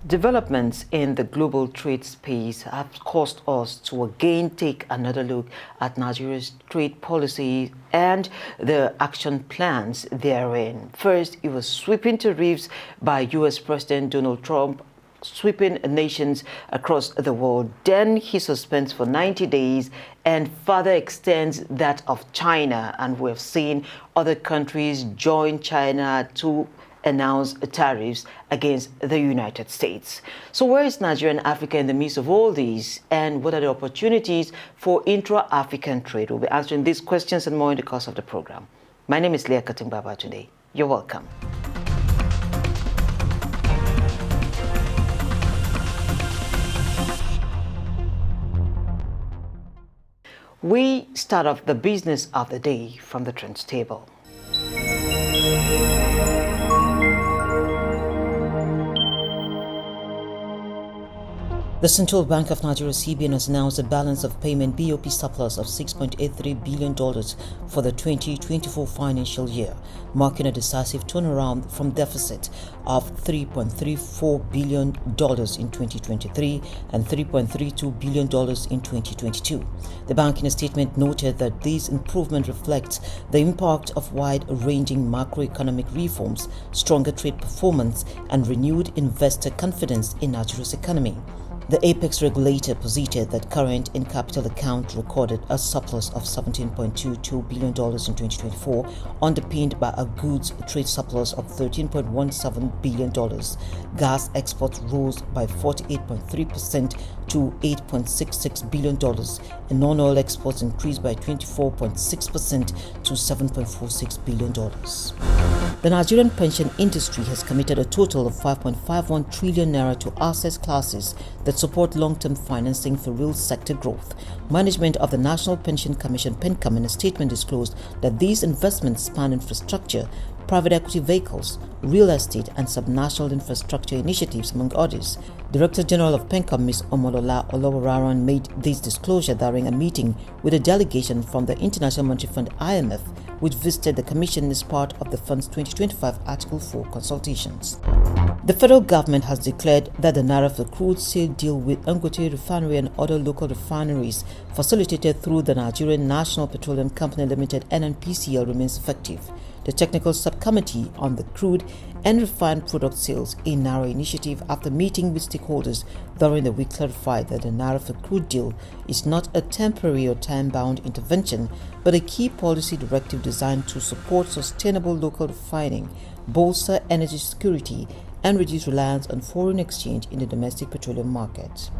Developments in the global trade space have caused us to again take another look at Nigeria's trade policy and the action plans therein. First, it was sweeping tariffs by U.S. President Donald Trump, sweeping nations across the world. Then he suspends for 90 days and further extends that of China. And we've seen other countries join China to announce tariffs against the United States. So where is Nigeria and Africa in the midst of all these, and what are the opportunities for intra-African trade? We'll be answering these questions and more in the course of the program. My name is Leah today. You're welcome. We start off the business of the day from the trends table. The Central Bank of Nigeria (CBN) has announced a balance of payment (BOP) surplus of $6.83 billion for the 2024 financial year, marking a decisive turnaround from deficit of $3.34 billion in 2023 and $3.32 billion in 2022. The bank in a statement noted that this improvement reflects the impact of wide-ranging macroeconomic reforms, stronger trade performance, and renewed investor confidence in Nigeria's economy. The apex regulator posited that current and capital account recorded a surplus of $17.22 billion in 2024, underpinned by a goods trade surplus of $13.17 billion. Gas exports rose by 48.3% to $8.66 billion, and non-oil exports increased by 24.6% to $7.46 billion. The Nigerian pension industry has committed a total of 5.51 trillion naira to asset classes that support long-term financing for real sector growth. Management of the National Pension Commission (PENCOM) in a statement disclosed that these investments span infrastructure, private equity vehicles, real estate, and subnational infrastructure initiatives, among others. Director General of PENCOM, Ms. Omolola Olawararan, made this disclosure during a meeting with a delegation from the International Monetary Fund (IMF), which visited the Commission as part of the Fund's 2025 Article 4 consultations. The federal government has declared that the Naira for crude sale deal with Dangote Refinery and other local refineries facilitated through the Nigerian National Petroleum Company Limited (NNPCL) remains effective. The Technical Subcommittee on the Crude and Refined Product Sales in Naira initiative, after meeting with stakeholders during the week, clarified that the Naira for crude deal is not a temporary or time-bound intervention, but a key policy directive designed to support sustainable local refining, bolster energy security, and reduce reliance on foreign exchange in the domestic petroleum market.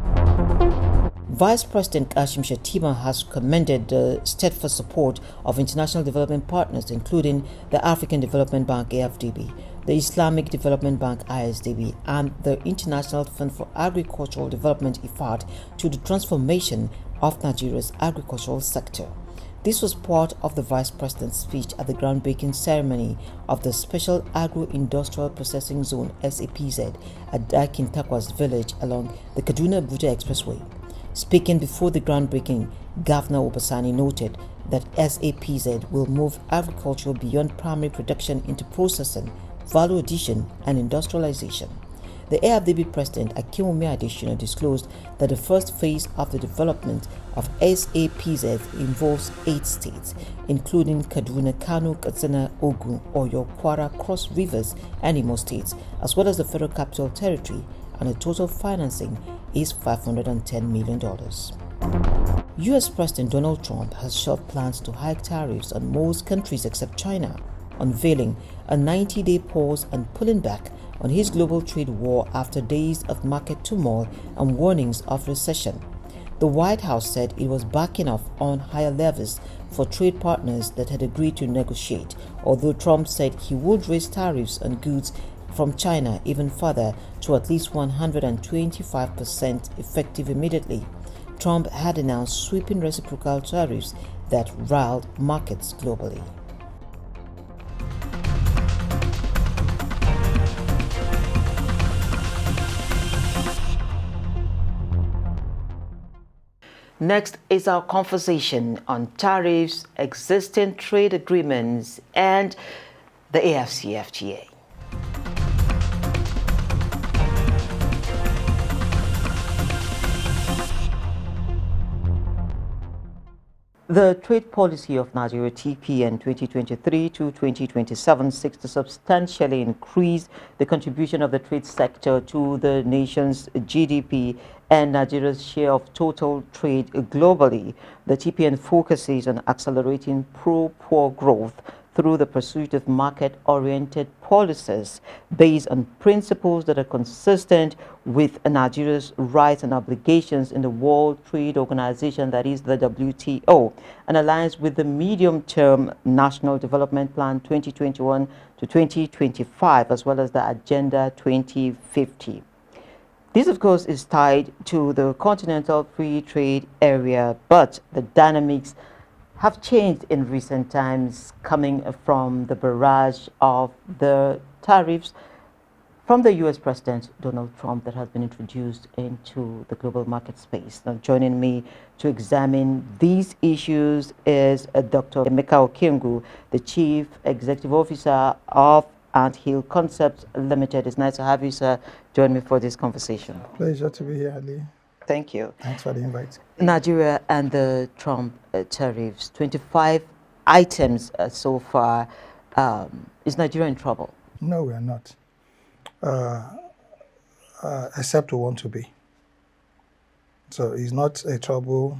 Vice President Kashim Shettima has commended the steadfast support of international development partners, including the African Development Bank (AFDB), the Islamic Development Bank (ISDB), and the International Fund for Agricultural Development (IFAD), to the transformation of Nigeria's agricultural sector. This was part of the Vice President's speech at the groundbreaking ceremony of the Special Agro-Industrial Processing Zone (SAPZ) at Dakin Takwas village along the Kaduna-Abuja Expressway. Speaking before the groundbreaking, Governor Obasani noted that SAPZ will move agriculture beyond primary production into processing, value addition, and industrialization. The AFDB President Akinwumi Adesina disclosed that the first phase of the development of SAPZ involves 8 states, including Kaduna, Kano, Katsina, Ogun, Oyo, Kwara, Cross Rivers, and Imo states, as well as the Federal Capital Territory, and the total financing is $510 million. U.S. President Donald Trump has shelved plans to hike tariffs on most countries except China, unveiling a 90-day pause and pulling back on his global trade war after days of market turmoil and warnings of recession. The White House said it was backing off on higher levels for trade partners that had agreed to negotiate, although Trump said he would raise tariffs on goods from China even further to at least 125% effective immediately. Trump had announced sweeping reciprocal tariffs that riled markets globally. Next is our conversation on tariffs, existing trade agreements, and the AFCFTA. The trade policy of Nigeria TPN 2023 to 2027 seeks to substantially increase the contribution of the trade sector to the nation's GDP and Nigeria's share of total trade globally. The TPN focuses on accelerating pro-poor growth through the pursuit of market-oriented policies based on principles that are consistent with Nigeria's rights and obligations in the World Trade Organization, that is the WTO, and aligns with the medium-term National Development Plan 2021 to 2025, as well as the Agenda 2050. This, of course, is tied to the continental free trade area, but the dynamics have changed in recent times, coming from the barrage of the tariffs from the U.S. President Donald Trump that has been introduced into the global market space. Now, joining me to examine these issues is Dr. Emeka Okengwu, the Chief Executive Officer of Anthill Concepts Limited. It's nice to have you, sir, join me for this conversation. Pleasure to be here, Leah. Thank you. Thanks for the invite. Nigeria and the Trump tariffs, 25 items so far. Is Nigeria in trouble? No, we are not. Except we want to be. So it's not a trouble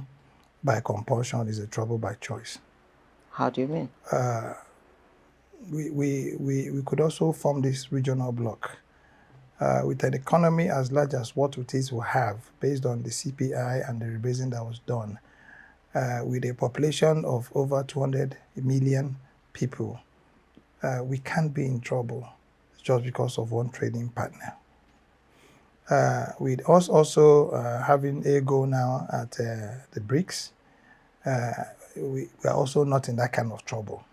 by compulsion, it's a trouble by choice. How do you mean? We could also form this regional bloc with an economy as large as what it is we have, based on the CPI and the rebasing that was done, with a population of over 200 million people. We can't be in trouble just because of one trading partner. With us also having AGOA now at the BRICS, we are also not in that kind of trouble.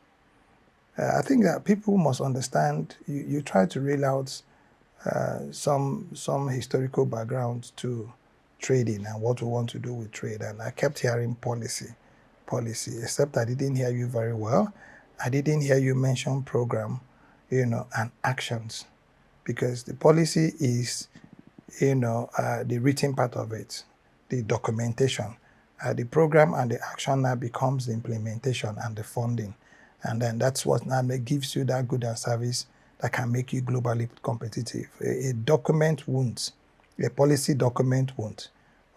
I think that people must understand, you try to reel out some historical background to trading and what we want to do with trade. And I kept hearing policy, except I didn't hear you very well. I didn't hear you mention program, and actions, because the policy is, the written part of it, the documentation. The program and the action now becomes the implementation and the funding. And then that's what now gives you that good and service that can make you globally competitive. A document won't. A policy document won't.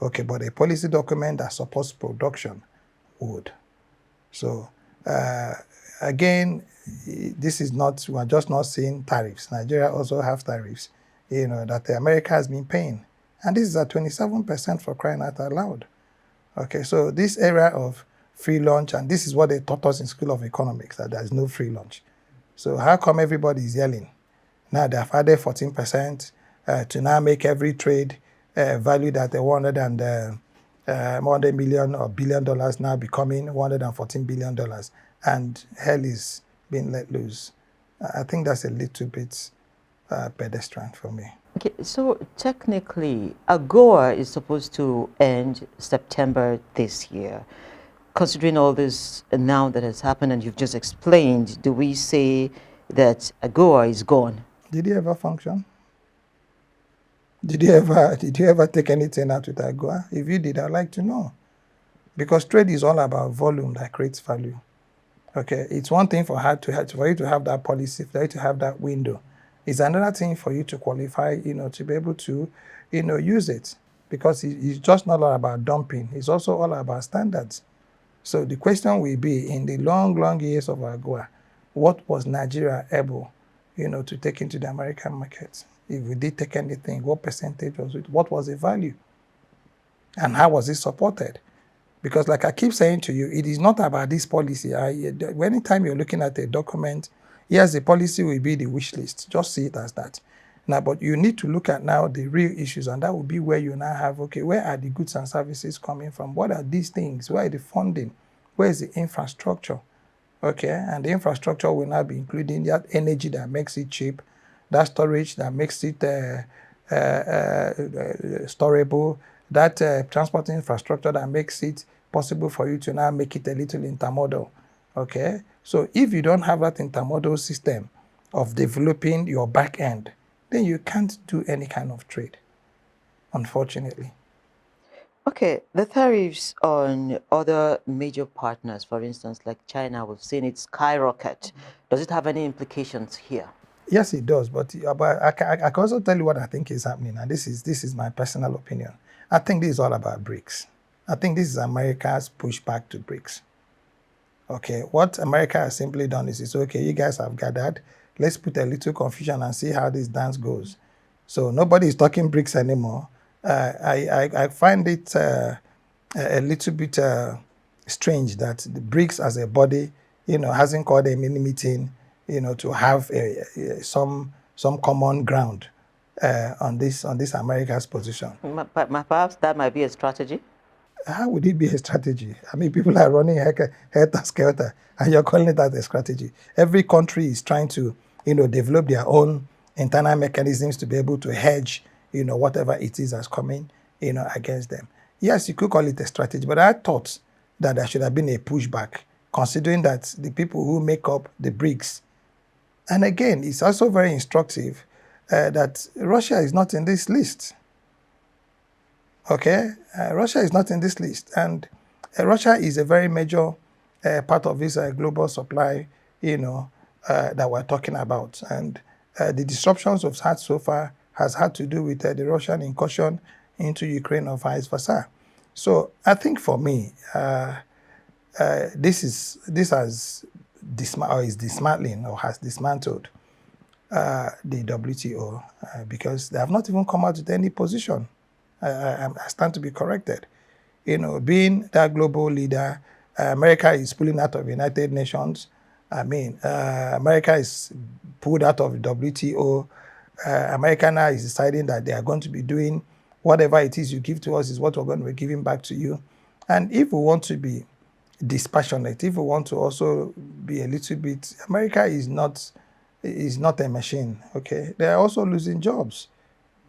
Okay, but a policy document that supports production would. So, again, this is not, we are just not seeing tariffs. Nigeria also have tariffs, that America has been paying. And this is at 27% for crying out loud. Okay, so this era of free lunch, and this is what they taught us in School of Economics, that there is no free lunch. So how come everybody is yelling? Now they have added 14% to now make every trade valued at $100 million or $1 billion now becoming $114 billion, and hell is being let loose. I think that's a little bit pedestrian for me. Okay, so technically, AGOA is supposed to end September this year. Considering all this now that has happened and you've just explained, do we say that AGOA is gone? Did you ever function? Did you ever take anything out with AGOA? If you did, I'd like to know. Because trade is all about volume that creates value. Okay, it's one thing for you to have that policy, for you to have that window. It's another thing for you to qualify, to be able to, use it. Because it's just not all about dumping. It's also all about standards. So the question will be, in the long years of AGOA, what was Nigeria able, to take into the American market? If we did take anything, what percentage was it? What was the value? And how was it supported? Because like I keep saying to you, it is not about this policy. Anytime you're looking at a document, yes, the policy will be the wish list. Just see it as that. Now, but you need to look at now the real issues, and that will be where you now have, okay, where are the goods and services coming from? What are these things? Where is the funding? Where is the infrastructure? Okay, and the infrastructure will now be including that energy that makes it cheap, that storage that makes it storable, that transport infrastructure that makes it possible for you to now make it a little intermodal. Okay, so if you don't have that intermodal system of developing your back end, then you can't do any kind of trade, unfortunately. Okay, the tariffs on other major partners, for instance, like China, we've seen it skyrocket. Does it have any implications here? Yes, it does. But I can also tell you what I think is happening, and this is my personal opinion. I think this is all about BRICS. I think this is America's pushback to BRICS. Okay, what America has simply done is, it's okay, you guys have gathered. Let's put a little confusion and see how this dance goes. So nobody is talking BRICS anymore. I find it a little bit strange that the BRICS as a body, hasn't called a mini meeting, to have some common ground on this America's position. Perhaps that might be a strategy. How would it be a strategy? I mean, people are running helter-skelter, and you're calling it that a strategy. Every country is trying to, develop their own internal mechanisms to be able to hedge, whatever it is that's coming, against them. Yes, you could call it a strategy, but I thought that there should have been a pushback, considering that the people who make up the BRICS, and again, it's also very instructive that Russia is not in this list. Okay, Russia is not in this list, and Russia is a very major part of this global supply, that we're talking about. And the disruptions we've had so far has had to do with the Russian incursion into Ukraine or vice versa. So I think for me, this is dismantling or has dismantled the WTO because they have not even come out with any position. I stand to be corrected. Being that global leader, America is pulling out of the United Nations. I mean, America is pulled out of the WTO. America now is deciding that they are going to be doing whatever it is you give to us is what we're going to be giving back to you. And if we want to be dispassionate, if we want to also be a little bit, America is not a machine. Okay, they are also losing jobs.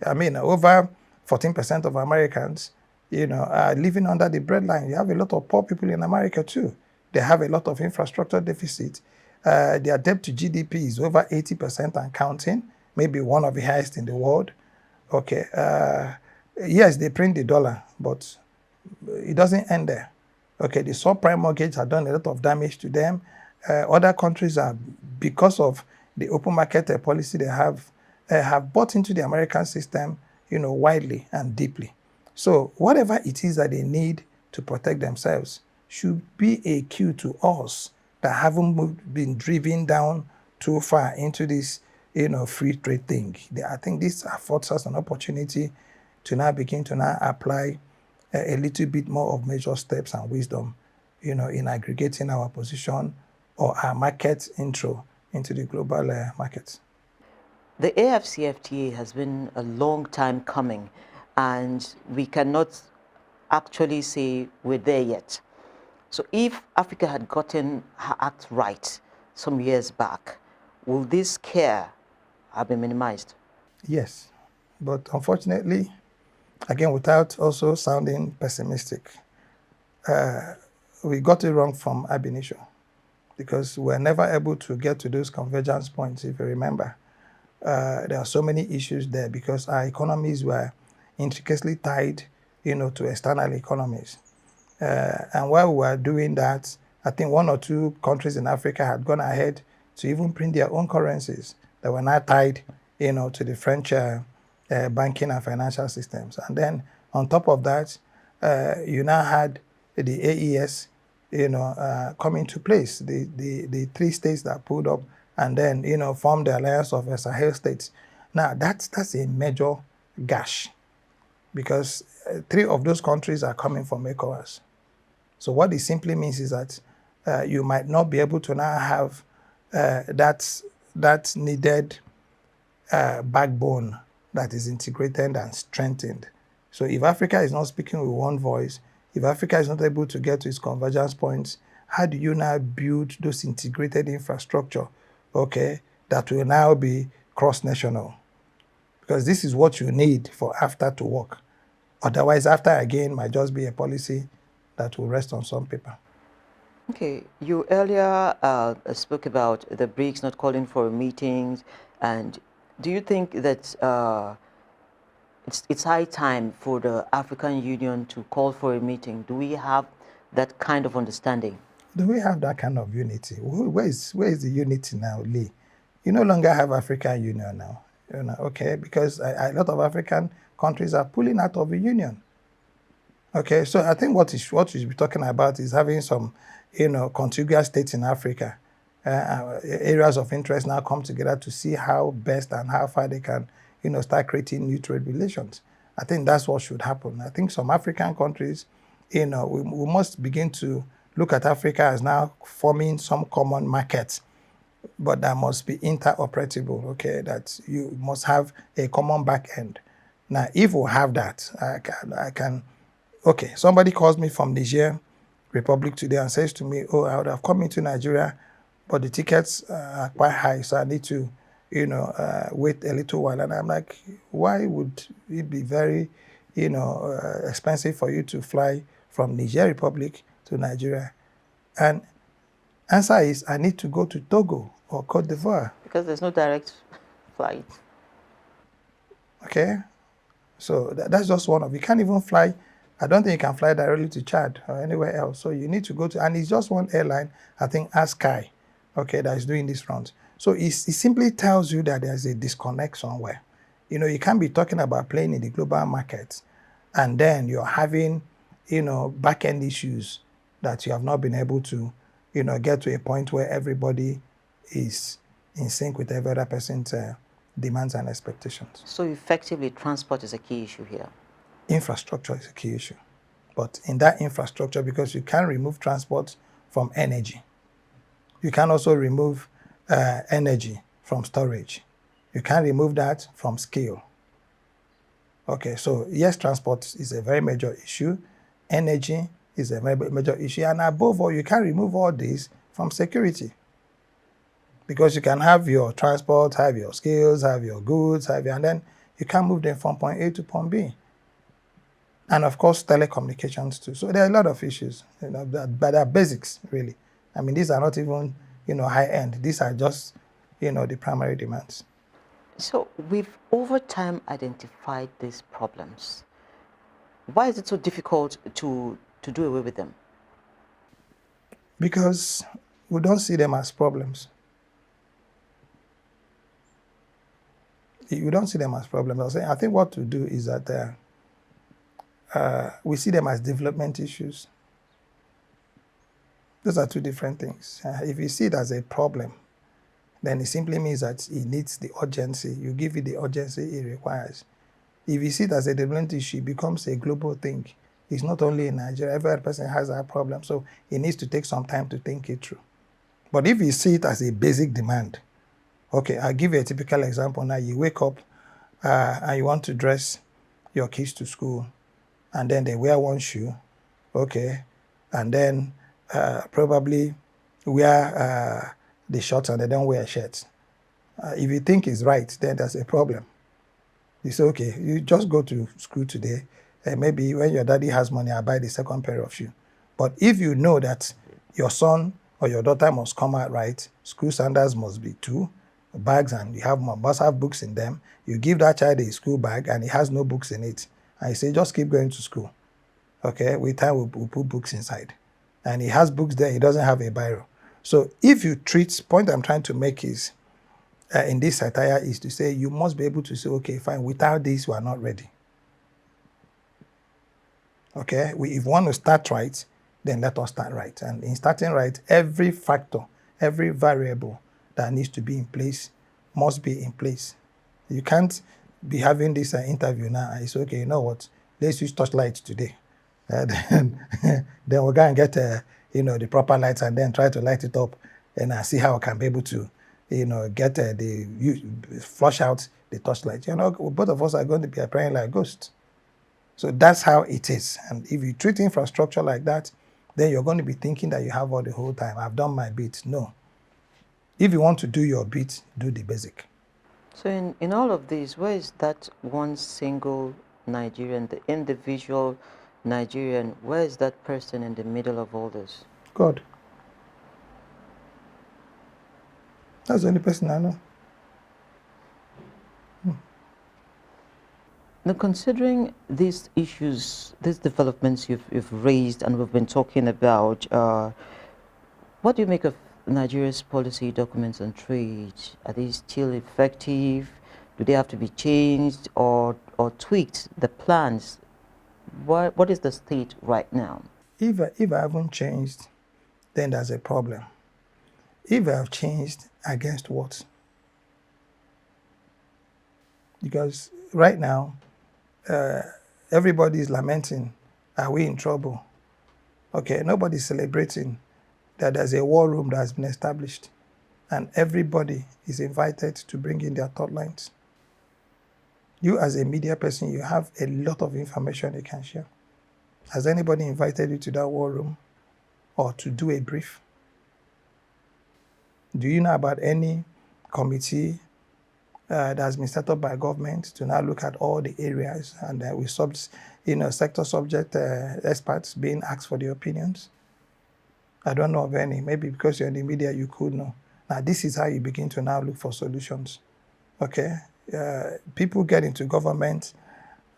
I mean, over 14% of Americans, are living under the breadline. You have a lot of poor people in America too. They have a lot of infrastructure deficit. Their debt to GDP is over 80% and counting, maybe one of the highest in the world. Okay. Yes, they print the dollar, but it doesn't end there. Okay, the subprime mortgage has done a lot of damage to them. Other countries are, because of the open market policy they have bought into the American system, widely and deeply. So whatever it is that they need to protect themselves should be a cue to us that haven't been driven down too far into this, free trade thing. I think this affords us an opportunity to now begin to now apply a little bit more of major steps and wisdom, in aggregating our position or our market intro into the global markets. The AFCFTA has been a long time coming, and we cannot actually say we're there yet. So if Africa had gotten her act right some years back, will this scare have been minimized? Yes, but unfortunately, again, without also sounding pessimistic, we got it wrong from ab initio because we were never able to get to those convergence points, if you remember. There are so many issues there because our economies were intricately tied, to external economies. And while we were doing that, I think one or two countries in Africa had gone ahead to even print their own currencies that were not tied, to the French banking and financial systems. And then on top of that, you now had the AES, come into place, the three states that pulled up and then, formed the alliance of Sahel states. Now, that's a major gash because three of those countries are coming from ECOWAS. So what it simply means is that you might not be able to now have that needed backbone that is integrated and strengthened. So if Africa is not speaking with one voice, if Africa is not able to get to its convergence points, how do you now build those integrated infrastructure, okay, that will now be cross-national? Because this is what you need for AFTA to work. Otherwise, AFTA, again, might just be a policy that will rest on some paper. Okay, you earlier spoke about the BRICS not calling for meetings, and do you think that it's high time for the African Union to call for a meeting. Do we have that kind of understanding? Do we have that kind of unity? Where is the unity now, Lee? You no longer have African Union now. Okay, because a lot of African countries are pulling out of the union. Okay, so I think what we should be talking about is having some, contiguous states in Africa, areas of interest now come together to see how best and how far they can, start creating new trade relations. I think that's what should happen. I think some African countries, we must begin to look at Africa as now forming some common markets, but that must be interoperable, okay, that you must have a common back end. Now, if we have that, I can okay, somebody calls me from Niger Republic today and says to me, oh, I would have come into Nigeria, but the tickets are quite high, so I need to, wait a little while. And I'm like, why would it be very, expensive for you to fly from Niger Republic to Nigeria? And answer is, I need to go to Togo or Cote d'Ivoire. Because there's no direct flight. Okay, so that's just one of, you can't even fly. I don't think you can fly directly to Chad or anywhere else. So you need to go to, and it's just one airline, I think Askai, okay, that is doing this round. So it simply tells you that there's a disconnect somewhere. You can't be talking about playing in the global market and then you're having, back-end issues that you have not been able to, get to a point where everybody is in sync with every other person's demands and expectations. So effectively, transport is a key issue here. Infrastructure is a key issue. But in that infrastructure, because you can't remove transport from energy, you can also remove energy from storage. You can't remove that from scale. Okay, so yes, transport is a very major issue. Energy is a very major issue. And above all, you can't remove all this from security. Because you can have your transport, have your skills, have your goods, and then you can't move them from point A to point B. And of course, telecommunications too. So there are a lot of issues, but they're basics, really. I mean, these are not even, high end. These are just, the primary demands. So we've over time identified these problems. Why is it so difficult to do away with them? Because we don't see them as problems. We don't see them as problems. I think what to do is that we see them as development issues. Those are two different things. If you see it as a problem, then it simply means that it needs the urgency. You give it the urgency it requires. If you see it as a development issue, it becomes a global thing. It's not only in Nigeria. Every other person has that problem, so it needs to take some time to think it through. But if you see it as a basic demand, okay, I'll give you a typical example. Now you wake up and you want to dress your kids to school, and then they wear one shoe, okay, and then probably wear the shorts and they don't wear shirts. If you think it's right, then there's a problem. You say, okay, you just go to school today, and maybe when your daddy has money, I'll buy the second pair of shoes. But if you know that your son or your daughter must come out right, school sandals must be 2 bags, and you must have books in them, you give that child a school bag and it has no books in it, and you say, just keep going to school. Okay, with time we'll put books inside. And he has books there, he doesn't have a biro. So if you treat, point I'm trying to make is, in this satire is to say, you must be able to say, okay, fine, without this, we are not ready. Okay, if we want to start right, then let us start right. And in starting right, every factor, every variable that needs to be in place must be in place. You can't be having this interview now and say, okay, you know what, let's use torchlight today. Then we'll go and get the proper lights and then try to light it up and see how I can be able to get flush out the torchlight. Both of us are going to be appearing like ghosts. So that's how it is. And if you treat infrastructure like that, then you're going to be thinking that you have all the whole time. I've done my bit. No. If you want to do your bit, do the basic. So in all of this, where is that one single Nigerian, the individual Nigerian, where is that person in the middle of all this? God. That's the only person I know. Now, considering these issues, these developments you've raised and we've been talking about, what do you make of Nigeria's policy documents on trade? Are they still effective? Do they have to be changed or tweaked? The plans, what is the state right now? If I haven't changed, then there's a problem. If I have changed, against what? Because right now, everybody is lamenting, are we in trouble? Okay, nobody's celebrating that there's a war room that has been established and everybody is invited to bring in their thought lines. You as a media person, you have a lot of information you can share. Has anybody invited you to that war room or to do a brief? Do you know about any committee that has been set up by government to now look at all the areas and with sector subject experts being asked for their opinions? I don't know of any. Maybe because you're in the media, you could know. Now, this is how you begin to now look for solutions. Okay? People get into government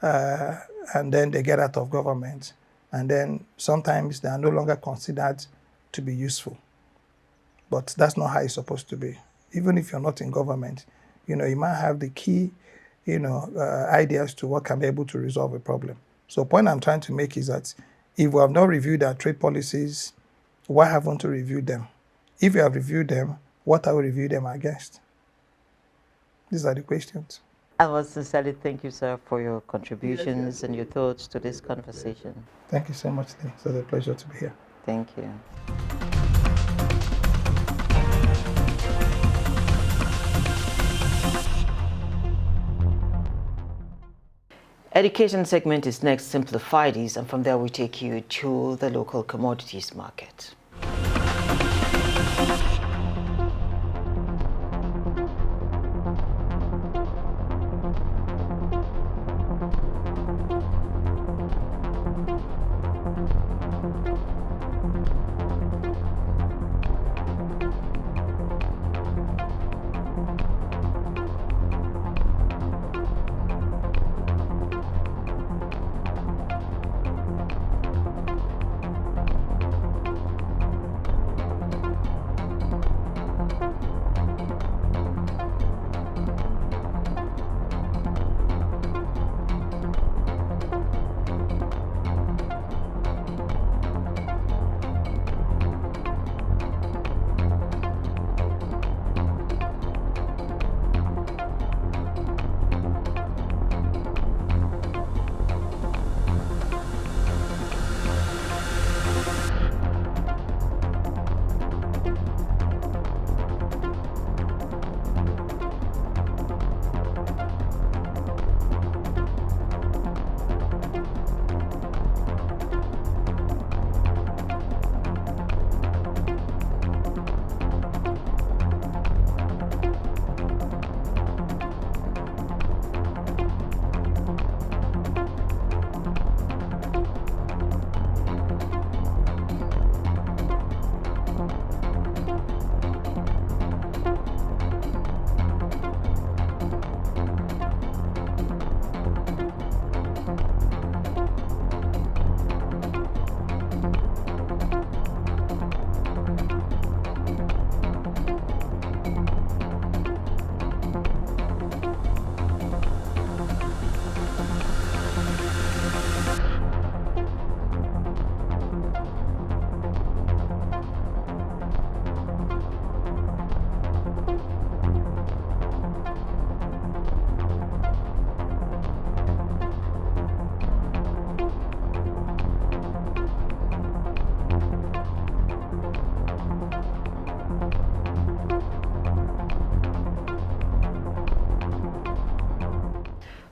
and then they get out of government. And then sometimes they are no longer considered to be useful. But that's not how it's supposed to be. Even if you're not in government, you might have the key, ideas to what can be able to resolve a problem. So the point I'm trying to make is that if we have not reviewed our trade policies, why haven't we reviewed them? If we have reviewed them, what are we reviewing them against? These are the questions. I must sincerely thank you, sir, for your contributions and your thoughts to this conversation. Thank you so much, Leah. It's a pleasure to be here. Thank you. Education segment is next. Simplify these, and from there we take you to the local commodities market.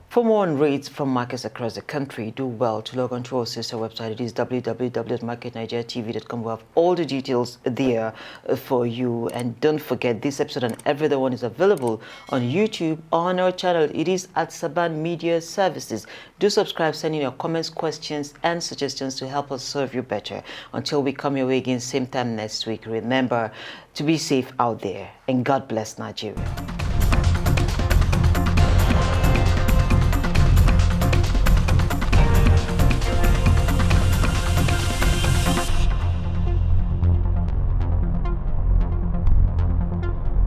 For more on rates from markets across the country, do well to log on to our sister website. It is www.marketnigeriatv.com. We have all the details there for you. And don't forget, this episode and every other one is available on YouTube on our channel. It is at Saban Media Services. Do subscribe, send in your comments, questions, and suggestions to help us serve you better. Until we come your way again, same time next week, remember to be safe out there. And God bless Nigeria.